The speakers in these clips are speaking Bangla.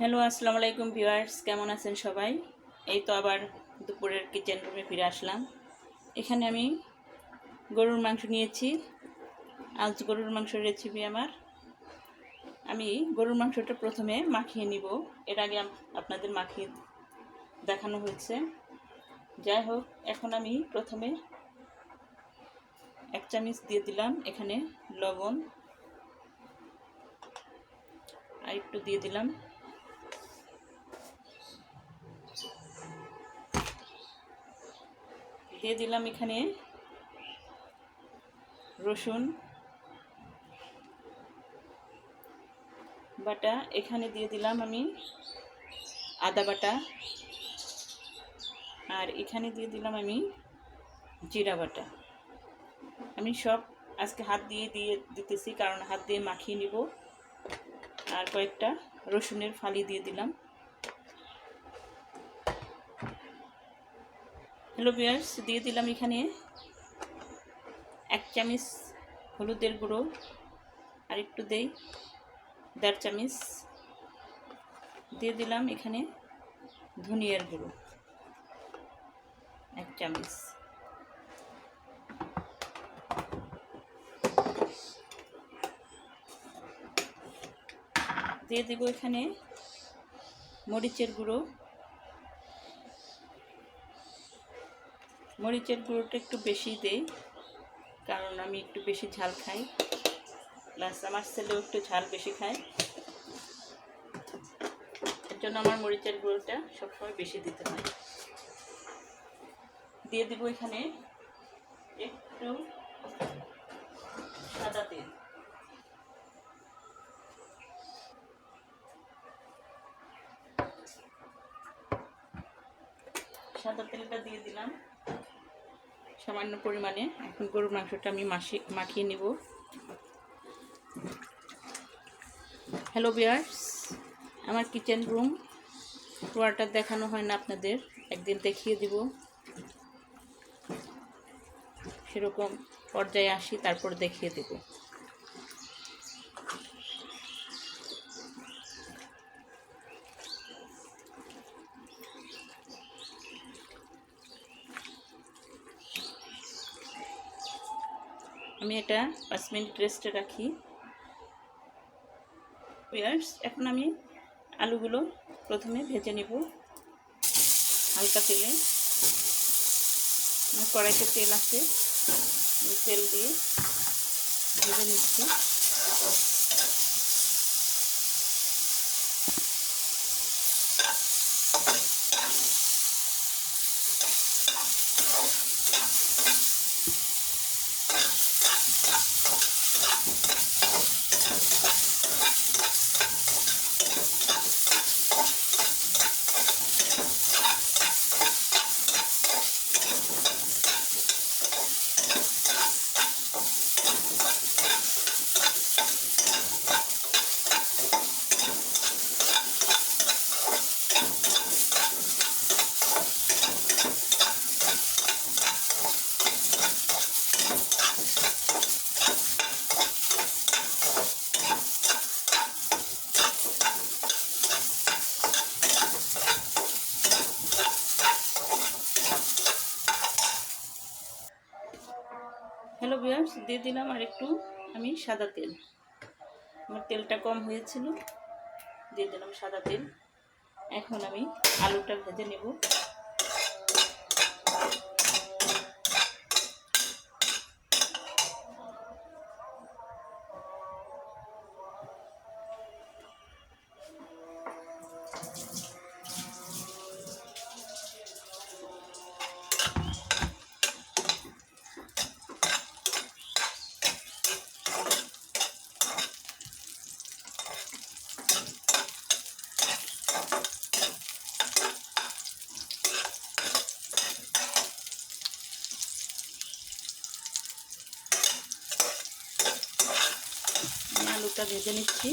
হ্যালো, আসসালামু আলাইকুম ভিউয়ার্স, কেমন আছেন সবাই? এই তো আবার দুপুরের কিচেন রুমে ফিরে আসলাম। এখানে আমি গরুর মাংস নিয়েছি। আজ গরুর মাংসের রেসিপি আমার। আমি গরুর মাংসটা প্রথমে মাখিয়ে নিব। এর আগে আপনাদের মাখিয়ে দেখানো হয়েছে। যাই হোক, এখন আমি প্রথমে 1 চামচ দিয়ে দিলাম এখানে লবণ, আর একটু দিয়ে দিলাম এখানে রসুন বাটা, এখানে দিয়ে দিলাম আমি আদা বাটা, আর এখানে দিয়ে দিলাম আমি জিরা বাটা। আমি সব আজকে হাত দিয়ে দিতেছি, কারণ হাত দিয়ে মাখিয়ে নিব। আর কয়েকটা রসুনের ফালি দিয়ে দিলাম। হ্যালো ভিউয়ার্স, দিয়ে দিলাম এখানে 1 চামচ হলুদের গুঁড়ো, আর একটু দেই 1.5 চামচ দিয়ে দিলাম এখানে ধনিয়ার গুঁড়ো 1 চামচ দিয়ে দেব এখানে মরিচের গুঁড়োটা একটু বেশি দেই, কারণ আমি একটু বেশি ঝাল খাই, প্লাস আমার ছেলেও একটু ঝাল বেশি খায়। এর জন্য আমার মরিচের গুঁড়োটা সবসময় বেশি দিতে হয়। দিয়ে দেব এখানে একটু সাদা তেল। সাদা তেলটা দিয়ে দিলাম সামান্য পরিমাণে। এখন গরুর মাংসটা আমি মাখিয়ে নিব। হ্যালো ভিউয়ার্স, আমার কিচেন রুম পুরোটা দেখানো হয় না আপনাদের, একদিন দেখিয়ে দিব। সেরকম পর্যায়ে আসি, তারপর দেখিয়ে দেব। আমি এটা 5 মিনিট রেস্টে রাখি। ভিউয়ার্স, এখন আমি আলুগুলো প্রথমে ভেজে নেব হালকা তেলে। আমার কড়াইতে তেল আছে, আমি তেল দিয়ে ভেজে নিচ্ছি। হ্যালো ভিউয়ার্স, দিয়ে দিলাম আর একটু আমি সাদা তেল। আমার তেলটা কম হয়েছিল, দিয়ে দিলাম সাদা তেল। এখন আমি আলুটা ভেজে নেব। আমি আলুটা ভেজে নিচ্ছি।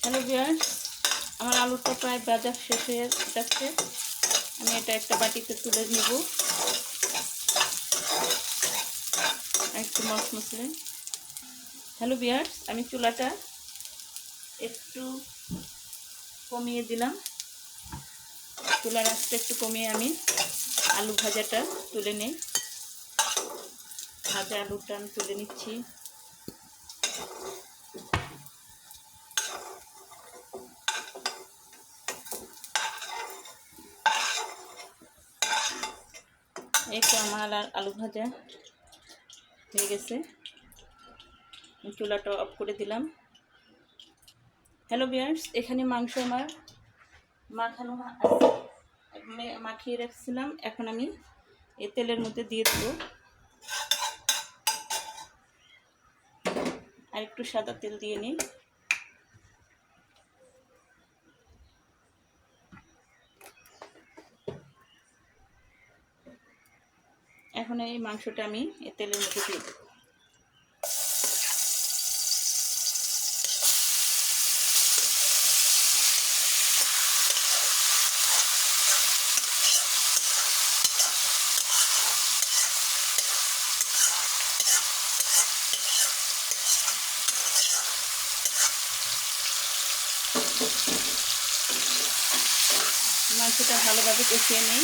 হ্যালো ভিউয়ার্স, আমার আলুটা প্রায় ভাজা শেষ হয়ে যাচ্ছে। আমি এটা একটা বাটিতে তুলে নেব। একটু মশমশে। হ্যালো ভিউয়ার্স, আমি চুলাটা একটু কমিয়ে দিলাম। চুলার আঁচটা একটু কমিয়ে আমি আলু ভাজাটা তুলে নিই। ভাজা আলুটা আমি তুলে নিচ্ছি। এই তো আমার আলু ভাজা হয়ে গেছে। চুলাটা অফ করে দিলাম। হ্যালো ভিউয়ার্স, এখানে মাংস আমার মাখানো মাখিয়ে রাখছিলাম। এখন আমি এই তেলের মধ্যে দিয়ে দেবো। আর একটু সাদা তেল দিয়ে নিই। এখন এই মাংসটা আমি এই তেলের মধ্যে দিয়ে দেবো। মাংসটা ভালোভাবে কষিয়ে নিই।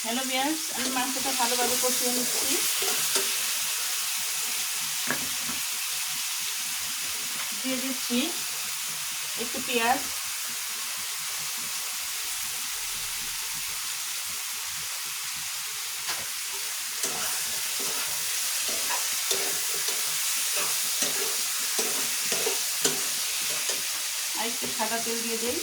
হ্যালো ভিউয়ার্স, আমি মাংসটা ভালোভাবে কষিয়ে নিচ্ছি। দিয়ে দিচ্ছি একটু পেঁয়াজ, আর একটু সাদা তেল দিয়ে দিই।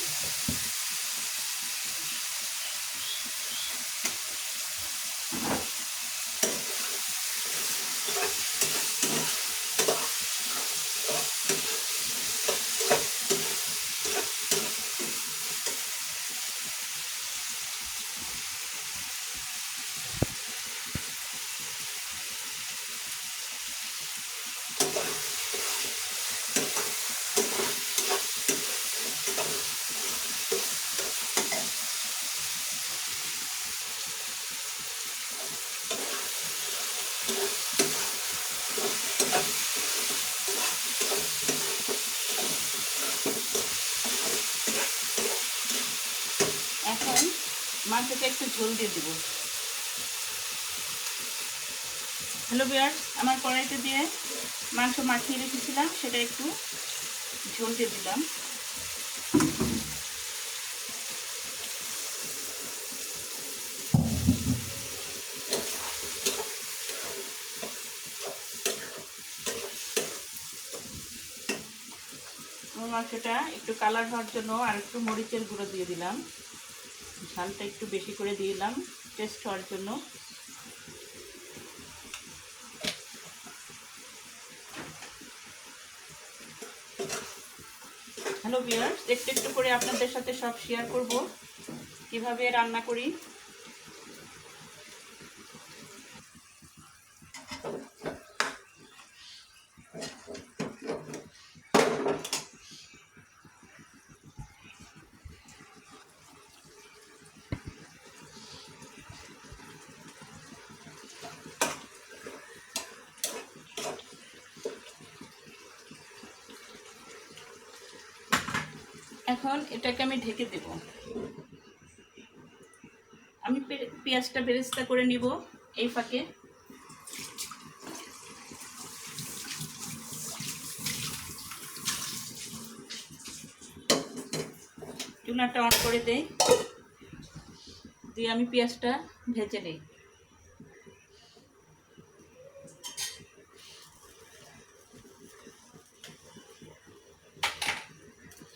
এখন মাংসটা একটু ঝোল দিয়ে দেবো। হ্যালো ভিউয়ার্স, আমার কড়াইতে দিয়ে মাংস মাখিয়ে রেখেছিলাম, সেটা একটু ঝোল দিয়ে দিলাম। মাংসটা একটু কালার হওয়ার জন্য আর একটু মরিচের গুঁড়ো দিয়ে দিলাম। ঝালটা একটু বেশি করে দিলাম টেস্ট হওয়ার জন্য। হ্যালো ভিউয়ার্স, একটু একটু করে আপনাদের সাথে সব শেয়ার করব কিভাবে রান্না করি। এখন এটাকে আমি ঢেকে দেব। আমি পেঁয়াজটা বেরেস্তা করে নিব এই ফাঁকে। চুলাটা অন করে দেই, দিয়ে আমি পেঁয়াজটা ভেজে নিই।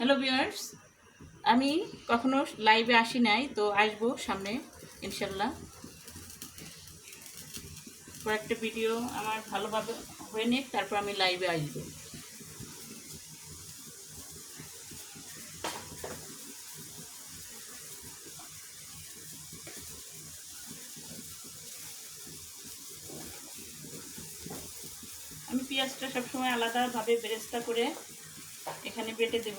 হ্যালো ভিউয়ার্স, আমি কখনো লাইভে আসি নাই, তো আসবো সামনে ইনশাল্লাহ। কয়েকটা ভিডিও আমার ভালোভাবে হয়ে নিক, তারপর আমি লাইভে আসবো। পেঁয়াজটা সবসময় আলাদাভাবে বেরেস্তা করে এখানে বেটে দেব।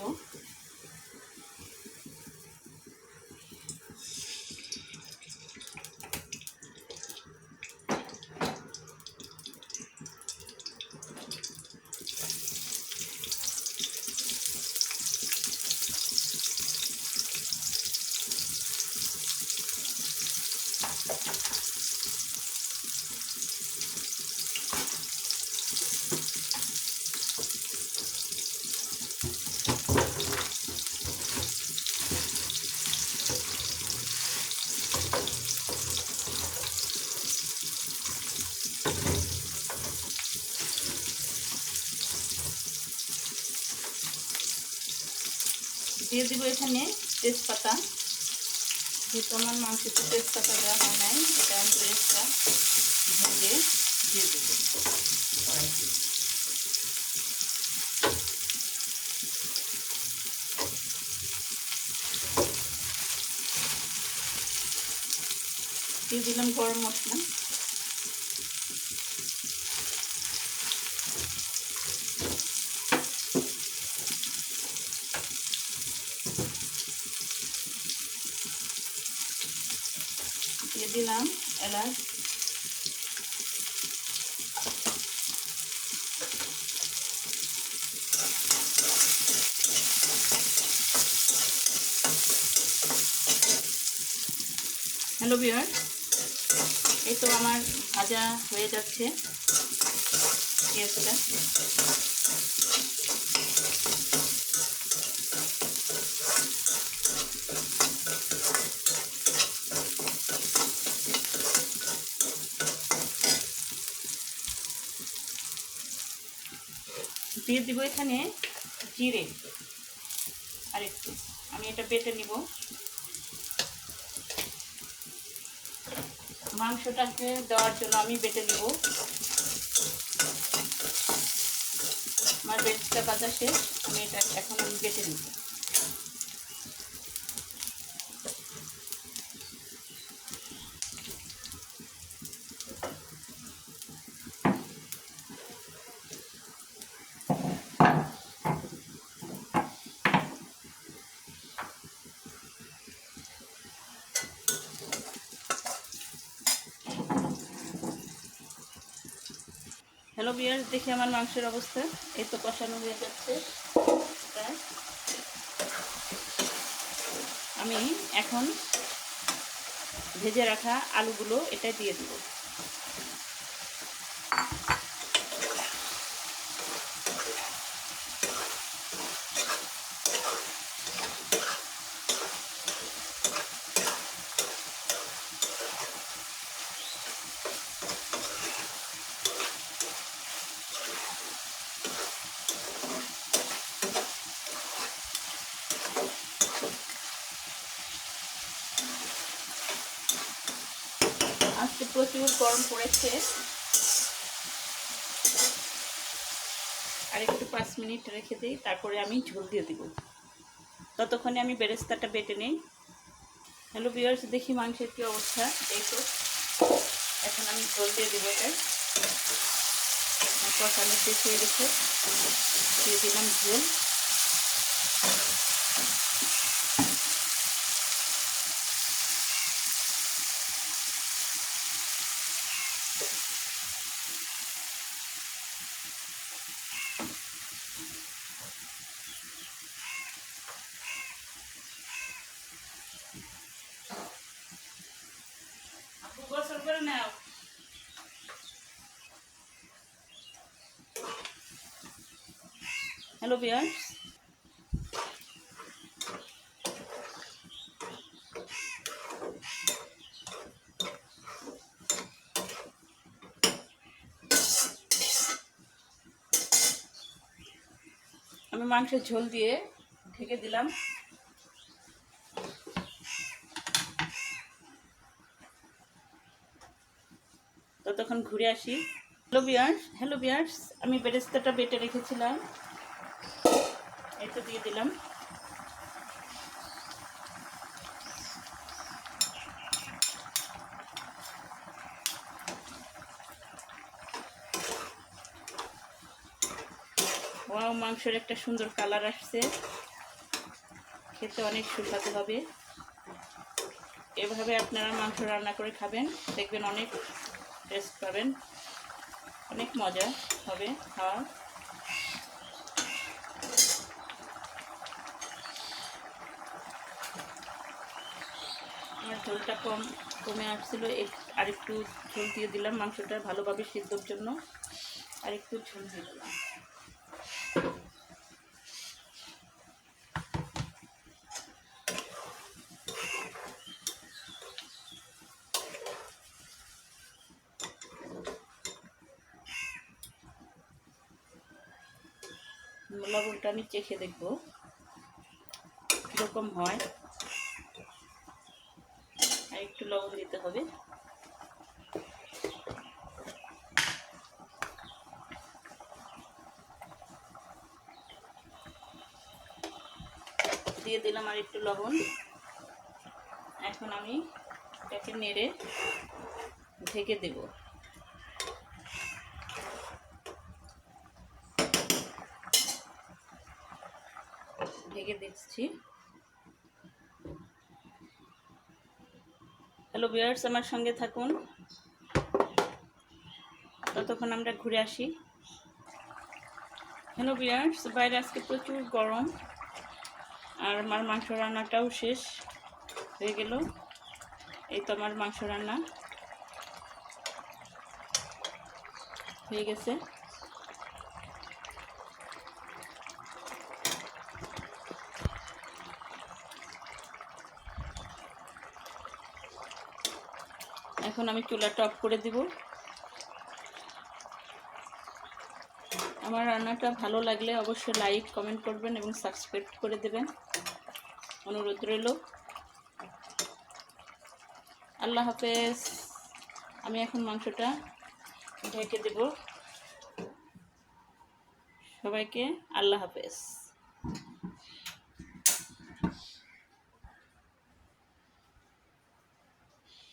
দিয়ে দেবো এখানে তেজপাতা। যেহেতু আমার মাংসতে তেজপাতা দেওয়া হয় নাই, এটা আমি পেঁয়াজটা ভেজে দিয়ে দেবো। দিয়ে দিলাম গরম মশলা। দিয়ে দিলাম এলাচ। হ্যালো ভিউয়ার্স, এই তো আমার ভাজা হয়ে যাচ্ছে পেঁয়াজটা। দিয়ে দিব এখানে জিরে আর একটু, আমি এটা বেটে নিব। মাংসটাকে দেওয়ার জন্য আমি বেটে নিব। আমার বেটটা বাজা শেষ, আমি এটা এখন বেটে নিব। হ্যালো ভিউয়ার্স, দেখি আমার মাংসের অবস্থা। এই তো কষানো হয়ে যাচ্ছে। আমি এখন ভেজে রাখা আলুগুলো এটা দিয়ে দেব। আজকে প্রচুর গরম পড়েছে। আর একটু 5 মিনিট রেখে দিই, তারপরে আমি ঝোল দিয়ে দিব। ততক্ষণে আমি বেরেস্তাটা বেটে নেই। হ্যালো ভিউয়ার্স, দেখি মাংসের কী অবস্থা। এই তো এখন আমি ঝোল দিয়ে দেবো। এটা কষানো শেষ হয়ে গেছে, দিয়ে দিলাম ঝোল। গোসল করে নাও। হ্যালো ভিউয়ার্স, আমি মাংসের ঝোল দিয়ে ঢেকে দিলাম। ততক্ষণ ঘুরে আসি। হ্যালো ভিউয়ার্স, আমি বেরেস্তাটা বেটে রেখেছিলাম, এটা দিয়ে দিলাম। মাংসের একটা সুন্দর কালার আসছে, খেতে অনেক সুস্বাদু হবে। এভাবে আপনারা মাংস রান্না করে খাবেন, দেখবেন অনেক টেস্ট পাবেন, অনেক মজা হবে খাওয়া। আমার ঝোলটা কমে আসছিল, আরেকটু ঝোল দিয়ে দিলাম, মাংসটা ভালোভাবে সিদ্ধর জন্য আরেকটু ঝোল দিয়ে দিলাম। লবণটা আমি চেখে দেখব কীরকম হয়, আর একটু লবণ দিতে হবে। দিয়ে দিলাম আর একটু লবণ। এখন আমি এটাকে নেড়ে ঢেকে দেব। ঢেকে দিচ্ছি। হ্যালো ভিউয়ার্স, আমার সঙ্গে থাকুন, ততক্ষণ আমরা ঘুরে আসি। হ্যালো ভিউয়ার্স, বাইরে আজকে প্রচুর গরম, আর আমার মাংস রান্নাটাও শেষ হয়ে গেল। এই তো আমার মাংস রান্না হয়ে গেছে। এখন আমি চুলাটা অফ করে দিব। আমার রান্নাটা ভালো লাগলে অবশ্যই লাইক কমেন্ট করবেন এবং সাবস্ক্রাইব করে দেবেন, অনুরোধ রইল। আল্লাহ হাফেজ। আমি এখন মাংসটা ঢেকে দেব। সবাইকে আল্লাহ হাফেজ।